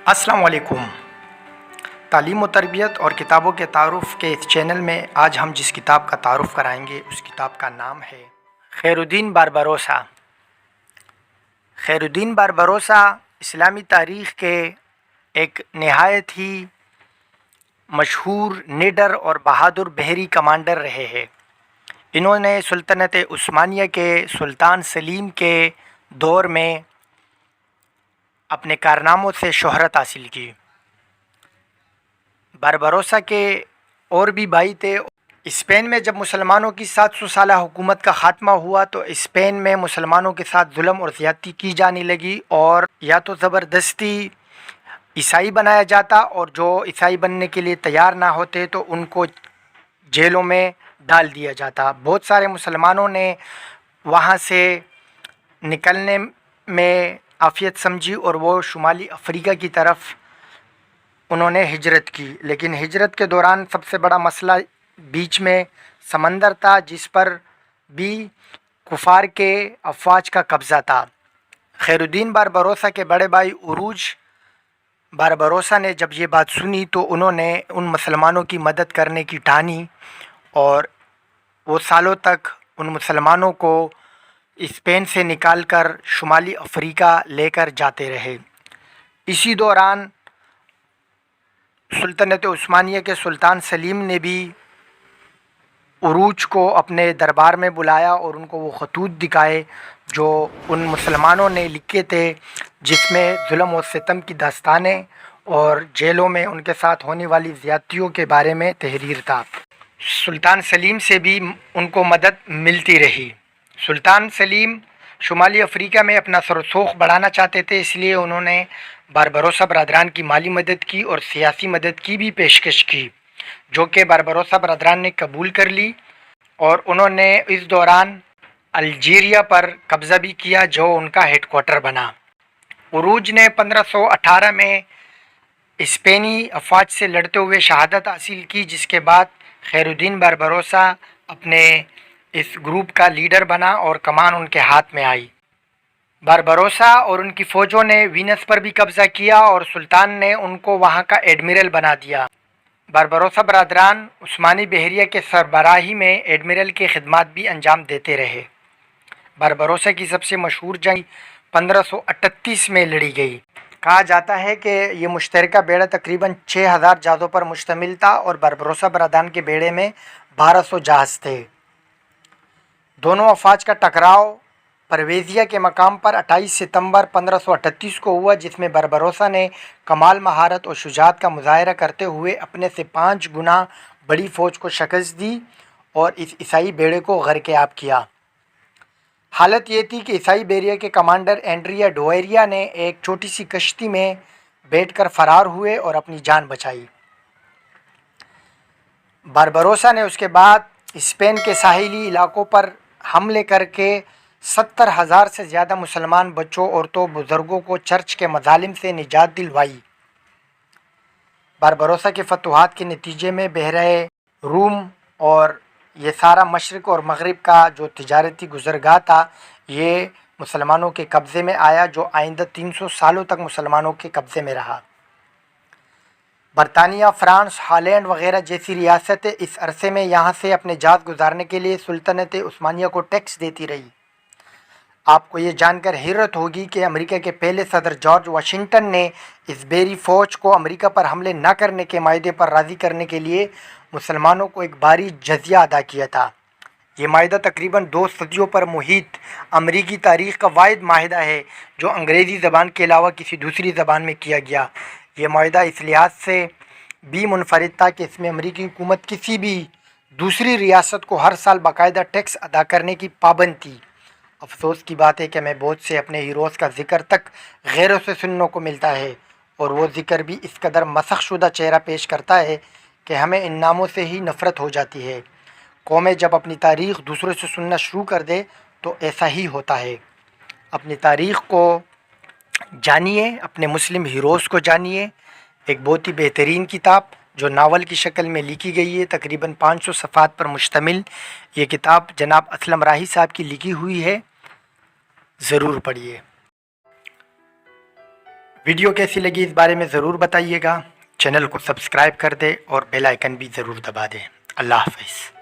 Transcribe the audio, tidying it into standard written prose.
السلام علیکم۔ تعلیم و تربیت اور کتابوں کے تعارف کے اس چینل میں آج ہم جس کتاب کا تعارف کرائیں گے اس کتاب کا نام ہے خیر الدین باربروسا۔ خیر الدین باربروسا اسلامی تاریخ کے ایک نہایت ہی مشہور نڈر اور بہادر بحری کمانڈر رہے ہیں۔ انہوں نے سلطنت عثمانیہ کے سلطان سلیم کے دور میں اپنے کارناموں سے شہرت حاصل کی۔ باربروسا کے اور بھی بھائی تھے۔ اسپین میں جب مسلمانوں کی 700 سالہ حکومت کا خاتمہ ہوا تو اسپین میں مسلمانوں کے ساتھ ظلم اور زیادتی کی جانے لگی، اور یا تو زبردستی عیسائی بنایا جاتا اور جو عیسائی بننے کے لیے تیار نہ ہوتے تو ان کو جیلوں میں ڈال دیا جاتا۔ بہت سارے مسلمانوں نے وہاں سے نکلنے میں عافیت سمجھی اور وہ شمالی افریقہ کی طرف انہوں نے ہجرت کی، لیکن ہجرت کے دوران سب سے بڑا مسئلہ بیچ میں سمندر تھا جس پر بھی کفار کے افواج کا قبضہ تھا۔ خیر الدین باربروسا کے بڑے بھائی عروج باربروسا نے جب یہ بات سنی تو انہوں نے ان مسلمانوں کی مدد کرنے کی ٹھانی، اور وہ سالوں تک ان مسلمانوں کو اسپین سے نکال کر شمالی افریقہ لے کر جاتے رہے۔ اسی دوران سلطنت عثمانیہ کے سلطان سلیم نے بھی عروج کو اپنے دربار میں بلایا اور ان کو وہ خطوط دکھائے جو ان مسلمانوں نے لکھے تھے، جس میں ظلم و ستم کی داستانیں اور جیلوں میں ان کے ساتھ ہونے والی زیادتیوں کے بارے میں تحریر تھا۔ سلطان سلیم سے بھی ان کو مدد ملتی رہی۔ سلطان سلیم شمالی افریقہ میں اپنا سرسوخ بڑھانا چاہتے تھے، اس لیے انہوں نے باربروسا برادران کی مالی مدد کی اور سیاسی مدد کی بھی پیشکش کی، جو کہ باربروسا برادران نے قبول کر لی، اور انہوں نے اس دوران الجیریا پر قبضہ بھی کیا جو ان کا ہیڈ کوارٹر بنا۔ عروج نے 1518 میں اسپینی افواج سے لڑتے ہوئے شہادت حاصل کی، جس کے بعد خیر الدین باربروسا اپنے اس گروپ کا لیڈر بنا اور کمان ان کے ہاتھ میں آئی۔ باربروسا اور ان کی فوجوں نے وینس پر بھی قبضہ کیا اور سلطان نے ان کو وہاں کا ایڈمرل بنا دیا۔ باربروسا برادران عثمانی بحریہ کے سربراہی میں ایڈمرل کی خدمات بھی انجام دیتے رہے۔ باربروسا کی سب سے مشہور جنگ 1538 میں لڑی گئی۔ کہا جاتا ہے کہ یہ مشترکہ بیڑا تقریباً 6000 جہازوں پر مشتمل تھا اور باربروسا برادران کے بیڑے میں 1200 جہاز تھے۔ دونوں افواج کا ٹکراؤ پرویزیا کے مقام پر 28 ستمبر 1538 کو ہوا، جس میں باربروسا نے کمال مہارت اور شجاعت کا مظاہرہ کرتے ہوئے اپنے سے 5 گنا بڑی فوج کو شکست دی اور اس عیسائی بیڑے کو غرق آب کیا۔ حالت یہ تھی کہ عیسائی بیڑے کے کمانڈر اینڈریا ڈویریا نے ایک چھوٹی سی کشتی میں بیٹھ کر فرار ہوئے اور اپنی جان بچائی۔ باربروسا نے اس کے بعد اسپین کے ساحلی علاقوں پر حملے کر کے 70,000 سے زیادہ مسلمان بچوں، عورتوں، بزرگوں کو چرچ کے مظالم سے نجات دلوائی۔ باربروسا کے فتوحات کے نتیجے میں بحیرہ روم اور یہ سارا مشرق اور مغرب کا جو تجارتی گزرگاہ تھا یہ مسلمانوں کے قبضے میں آیا، جو آئندہ 300 سالوں تک مسلمانوں کے قبضے میں رہا۔ برطانیہ، فرانس، ہالینڈ وغیرہ جیسی ریاستیں اس عرصے میں یہاں سے اپنے جات گزارنے کے لیے سلطنت عثمانیہ کو ٹیکس دیتی رہی۔ آپ کو یہ جان کر حیرت ہوگی کہ امریکہ کے پہلے صدر جارج واشنگٹن نے اس بحری فوج کو امریکہ پر حملے نہ کرنے کے معاہدے پر راضی کرنے کے لیے مسلمانوں کو ایک بھاری جزیہ ادا کیا تھا۔ یہ معاہدہ تقریباً 2 صدیوں پر محیط امریکی تاریخ کا واحد معاہدہ ہے جو انگریزی زبان کے علاوہ کسی دوسری زبان میں کیا گیا۔ یہ معاہدہ اس لحاظ سے بھی منفرد تھا کہ اس میں امریکی حکومت کسی بھی دوسری ریاست کو ہر سال باقاعدہ ٹیکس ادا کرنے کی پابند تھی۔ افسوس کی بات ہے کہ ہمیں بہت سے اپنے ہیروز کا ذکر تک غیروں سے سننے کو ملتا ہے، اور وہ ذکر بھی اس قدر مسخ شدہ چہرہ پیش کرتا ہے کہ ہمیں ان ناموں سے ہی نفرت ہو جاتی ہے۔ قومیں جب اپنی تاریخ دوسروں سے سننا شروع کر دے تو ایسا ہی ہوتا ہے۔ اپنی تاریخ کو جانیے، اپنے مسلم ہیروز کو جانیے۔ ایک بہت ہی بہترین کتاب جو ناول کی شکل میں لکھی گئی ہے، تقریباً 500 صفحات پر مشتمل یہ کتاب جناب اسلم راہی صاحب کی لکھی ہوئی ہے، ضرور پڑھیے۔ ویڈیو کیسی لگی اس بارے میں ضرور بتائیے گا، چینل کو سبسکرائب کر دے اور بیل آئیکن بھی ضرور دبا دیں۔ اللہ حافظ۔